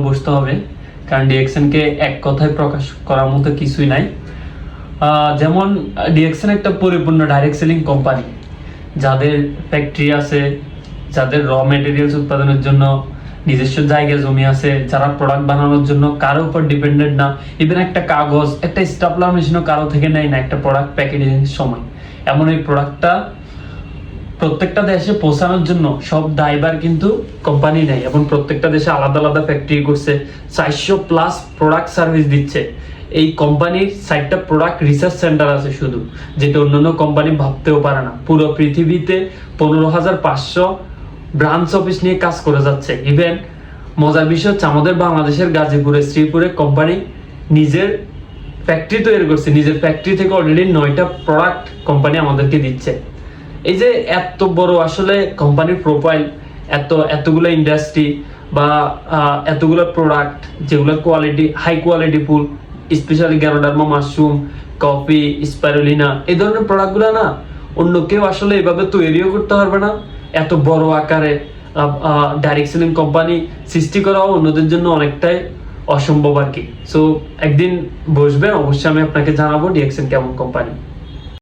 বসতে হবে, কারণ ডিএক্সএন কে এক কথায় প্রকাশ করার মতো কিছুই নাই। যেমন ডিএক্সএন একটা পরিপূর্ণ ডাইরেক্ট সেলিং কোম্পানি, যাদের ফ্যাক্টরি আছে, যাদের র মেটেরিয়ালস উৎপাদনের জন্য নিজস্ব জায়গা জমি আছে, যারা প্রোডাক্ট বানানোর জন্য কারো উপর ডিপেন্ডেন্ট না। ইভেন একটা কাগজ, একটা স্টাপলার মেশিনও কারো থেকে নেয় না একটা প্রোডাক্ট প্যাকেজিং সময়। এমন এই প্রোডাক্টটা প্রত্যেকটা দেশে পৌঁছানোর জন্য সব দায়ভার কিন্তু কোম্পানি নেয়, এবং প্রত্যেকটা দেশে আলাদা আলাদা ফ্যাক্টরি করছে, 400+ প্রোডাক্ট সার্ভিস দিচ্ছে। এই কোম্পানির 60টা প্রোডাক্ট রিসার্চ সেন্টার আছে শুধু, যেটা অন্যান্য কোম্পানি ভাবতেও পারে না। পুরো পৃথিবীতে 15,500 ব্রাঞ্চ অফিস নিয়ে কাজ করে যাচ্ছে। ইভেন মজার বিষয় হচ্ছে আমাদের বাংলাদেশের গাজীপুরে, শ্রীপুরে কোম্পানি নিজের ফ্যাক্টরি তৈরি করছে, নিজের ফ্যাক্টরি থেকে অলরেডি 9টা প্রোডাক্ট কোম্পানি আমাদেরকে দিচ্ছে। এই যে এত বড় আসলে কোম্পানির প্রোফাইল, এতগুলো ইন্ডাস্ট্রি বা এতগুলো প্রোডাক্ট, যেগুলো quality, high quality full, specially ganoderma mushroom, coffee, spirulina, এই ধরনের প্রোডাক্টগুলো না অন্য কেউ আসলে এভাবে তৈরিও করতে পারবে না। এত বড় আকারে ডাইরেক্ট সেলিং কোম্পানি সৃষ্টি করাও অন্যদের জন্য অনেকটাই অসম্ভব আর কি। সো একদিন বসবেন, অবশ্যই আমি আপনাকে জানাবো ডিএক্সএন কেমন কোম্পানি।